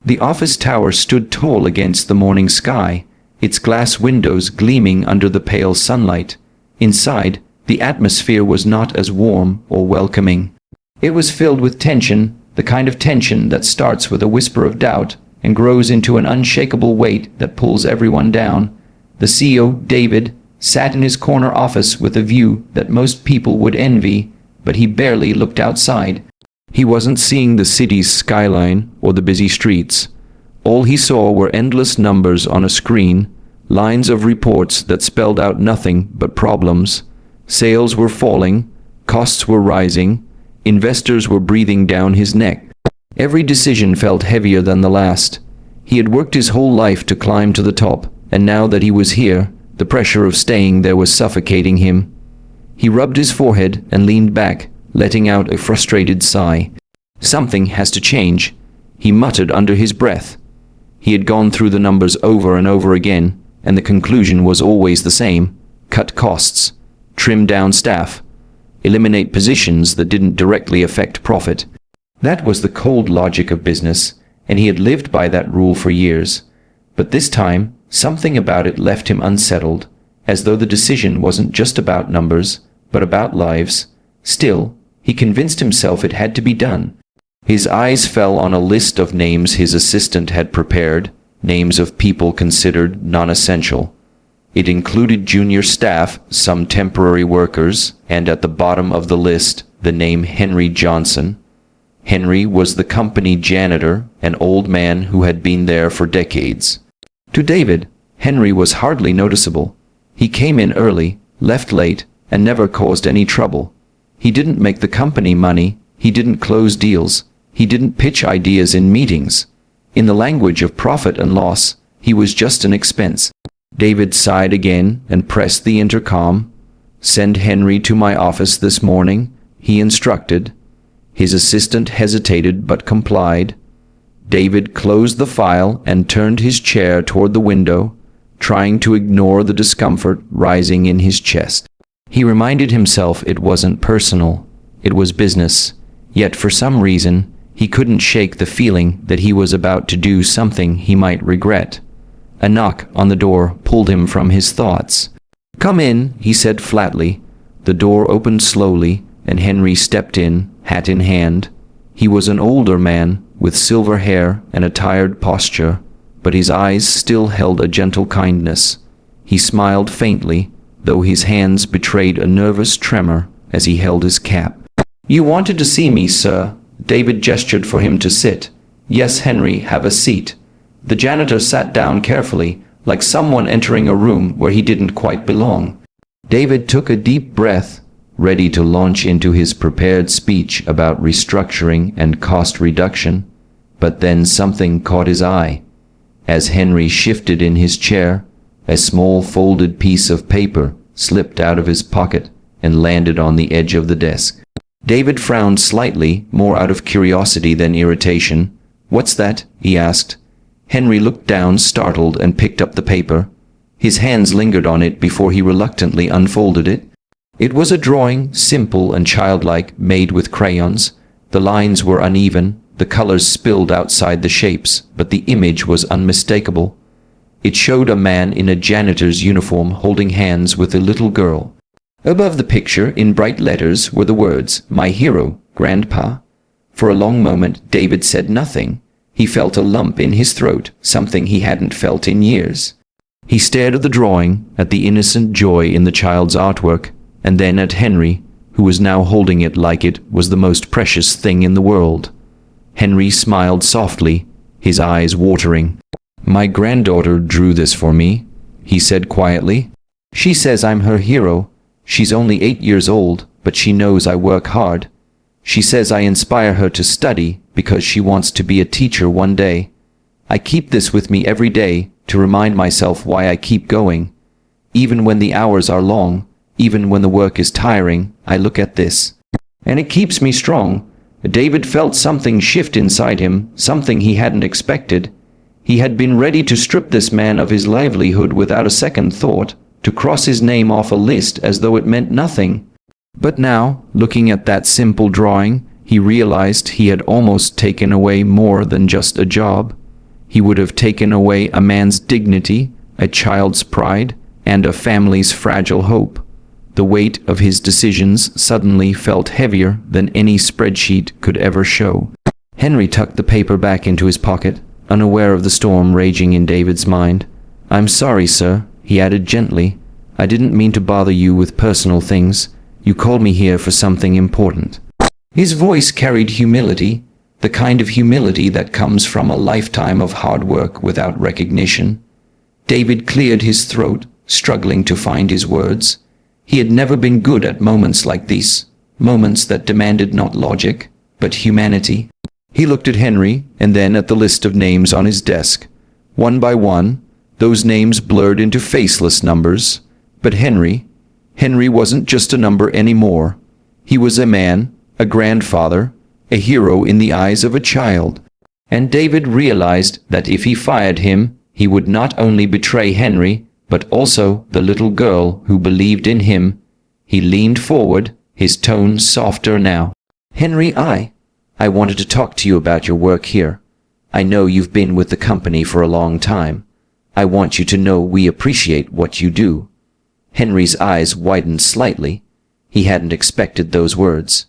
The office tower stood tall against the morning sky, its glass windows gleaming under the pale sunlight. Inside, the atmosphere was not as warm or welcoming. It was filled with tension, the kind of tension that starts with a whisper of doubt and grows into an unshakable weight that pulls everyone down. The CEO, David, sat in his corner office with a view that most people would envy, but he barely looked outside. He wasn't seeing the city's skyline or the busy streets. All he saw were endless numbers on a screen, lines of reports that spelled out nothing but problems. Sales were falling, costs were rising, investors were breathing down his neck. Every decision felt heavier than the last. He had worked his whole life to climb to the top, and now that he was here, the pressure of staying there was suffocating him. He rubbed his forehead and leaned back, letting out a frustrated sigh. Something has to change, he muttered under his breath. He had gone through the numbers over and over again, and the conclusion was always the same: cut costs, trim down staff, eliminate positions that didn't directly affect profit. That was the cold logic of business, and he had lived by that rule for years. But this time, something about it left him unsettled, as though the decision wasn't just about numbers, but about lives. Still, he convinced himself it had to be done. His eyes fell on a list of names his assistant had prepared, names of people considered non-essential. It included junior staff, some temporary workers, and at the bottom of the list, the name Henry Johnson. Henry was the company janitor, an old man who had been there for decades. To David, Henry was hardly noticeable. He came in early, left late, and never caused any trouble. He didn't make the company money, he didn't close deals, he didn't pitch ideas in meetings. In the language of profit and loss, he was just an expense. David sighed again and pressed the intercom. "Send Henry to my office this morning," he instructed. His assistant hesitated but complied. David closed the file and turned his chair toward the window, trying to ignore the discomfort rising in his chest. He reminded himself it wasn't personal, it was business, yet for some reason he couldn't shake the feeling that he was about to do something he might regret. A knock on the door pulled him from his thoughts. "Come in," he said flatly. The door opened slowly, and Henry stepped in, hat in hand. He was an older man, with silver hair and a tired posture, but his eyes still held a gentle kindness. He smiled faintly, though his hands betrayed a nervous tremor as he held his cap. "You wanted to see me, sir." David gestured for him to sit. "Yes, Henry, have a seat." The janitor sat down carefully, like someone entering a room where he didn't quite belong. David took a deep breath, ready to launch into his prepared speech about restructuring and cost reduction. But then something caught his eye. As Henry shifted in his chair, a small folded piece of paper slipped out of his pocket and landed on the edge of the desk. David frowned slightly, more out of curiosity than irritation. "What's that?" he asked. Henry looked down, startled, and picked up the paper. His hands lingered on it before he reluctantly unfolded it. It was a drawing, simple and childlike, made with crayons. The lines were uneven, the colors spilled outside the shapes, but the image was unmistakable. It showed a man in a janitor's uniform holding hands with a little girl. Above the picture, in bright letters, were the words, "My hero, Grandpa." For a long moment, David said nothing. He felt a lump in his throat, something he hadn't felt in years. He stared at the drawing, at the innocent joy in the child's artwork, and then at Henry, who was now holding it like it was the most precious thing in the world. Henry smiled softly, his eyes watering. "My granddaughter drew this for me," he said quietly. "She says I'm her hero. She's only 8 years old, but she knows I work hard. She says I inspire her to study because she wants to be a teacher one day. I keep this with me every day to remind myself why I keep going. Even when the hours are long, even when the work is tiring, I look at this. And it keeps me strong." David felt something shift inside him, something he hadn't expected. He had been ready to strip this man of his livelihood without a second thought, to cross his name off a list as though it meant nothing. But now, looking at that simple drawing, he realized he had almost taken away more than just a job. he would have taken away a man's dignity, a child's pride, and a family's fragile hope. The weight of his decisions suddenly felt heavier than any spreadsheet could ever show. Henry tucked the paper back into his pocket, unaware of the storm raging in David's mind. "I'm sorry, sir," he added gently. "I didn't mean to bother you with personal things. You called me here for something important." His voice carried humility, the kind of humility that comes from a lifetime of hard work without recognition. David cleared his throat, struggling to find his words. He had never been good at moments like these, moments that demanded not logic, but humanity. He looked at Henry, and then at the list of names on his desk. One by one, those names blurred into faceless numbers. But Henry wasn't just a number anymore. He was a man, a grandfather, a hero in the eyes of a child. And David realized that if he fired him, he would not only betray Henry, but also the little girl who believed in him. He leaned forward, his tone softer now. "Henry, I wanted to talk to you about your work here. I know you've been with the company for a long time. I want you to know we appreciate what you do." Henry's eyes widened slightly. He hadn't expected those words.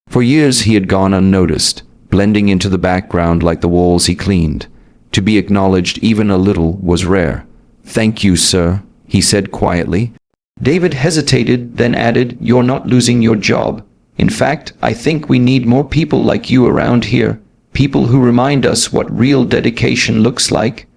For years he had gone unnoticed, blending into the background like the walls he cleaned. To be acknowledged even a little was rare. "Thank you, sir," he said quietly. David hesitated, then added, "You're not losing your job. In fact, I think we need more people like you around here, people who remind us what real dedication looks like."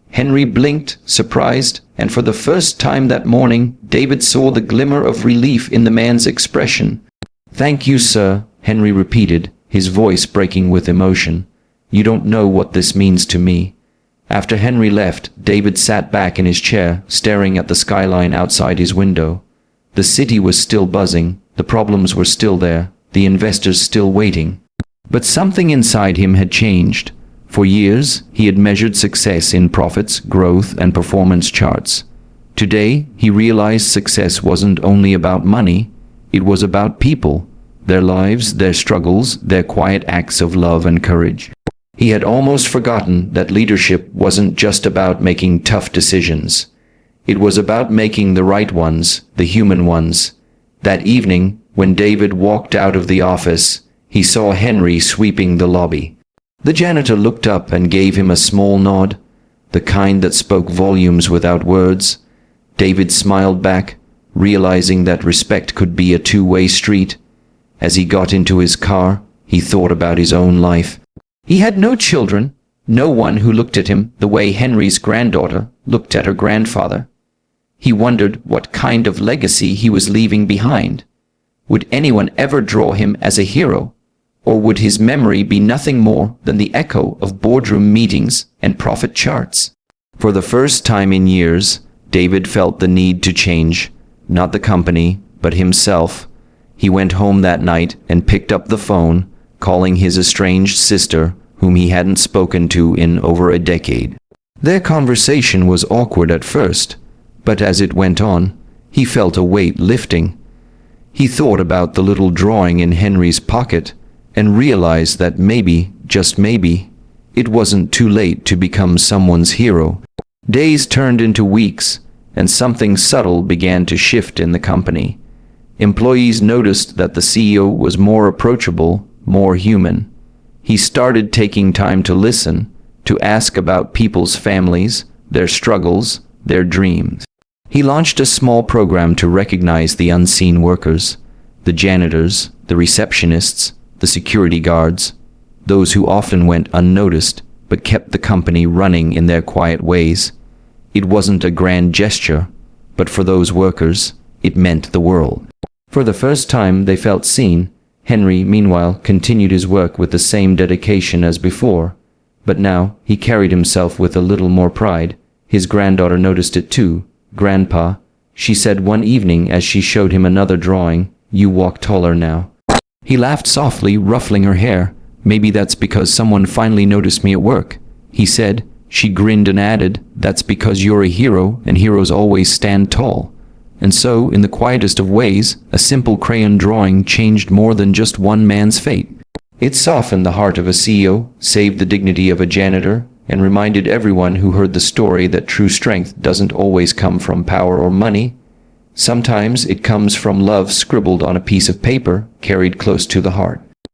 Henry blinked, surprised, and for the first time that morning, David saw the glimmer of relief in the man's expression. "Thank you, sir," Henry repeated, his voice breaking with emotion. "You don't know what this means to me." After Henry left, David sat back in his chair, staring at the skyline outside his window. The city was still buzzing, the problems were still there, the investors still waiting. But something inside him had changed. For years, he had measured success in profits, growth, and performance charts. Today, he realized success wasn't only about money, it was about people, their lives, their struggles, their quiet acts of love and courage. He had almost forgotten that leadership wasn't just about making tough decisions. It was about making the right ones, the human ones. That evening, when David walked out of the office, he saw Henry sweeping the lobby. The janitor looked up and gave him a small nod, the kind that spoke volumes without words. David smiled back, realizing that respect could be a two-way street. As he got into his car, he thought about his own life. He had no children, no one who looked at him the way Henry's granddaughter looked at her grandfather. He wondered what kind of legacy he was leaving behind. Would anyone ever draw him as a hero? Or would his memory be nothing more than the echo of boardroom meetings and profit charts? For the first time in years, David felt the need to change, not the company, but himself. He went home that night and picked up the phone, calling his estranged sister, whom he hadn't spoken to in over a decade. Their conversation was awkward at first, but as it went on, he felt a weight lifting. He thought about the little drawing in Henry's pocket and realized that maybe, just maybe, it wasn't too late to become someone's hero. Days turned into weeks, and something subtle began to shift in the company. Employees noticed that the CEO was more approachable, more human. He started taking time to listen, to ask about people's families, their struggles, their dreams. He launched a small program to recognize the unseen workers, the janitors, the receptionists, the security guards, those who often went unnoticed but kept the company running in their quiet ways. It wasn't a grand gesture, but for those workers, it meant the world. For the first time, they felt seen. Henry, meanwhile, continued his work with the same dedication as before, but now he carried himself with a little more pride. His granddaughter noticed it too. "Grandpa," she said one evening as she showed him another drawing, "you walk taller now." He laughed softly, ruffling her hair. "Maybe that's because someone finally noticed me at work," he said. She grinned and added, "That's because you're a hero, and heroes always stand tall." And so, in the quietest of ways, a simple crayon drawing changed more than just one man's fate. It softened the heart of a CEO, saved the dignity of a janitor, and reminded everyone who heard the story that true strength doesn't always come from power or money. Sometimes it comes from love scribbled on a piece of paper, carried close to the heart.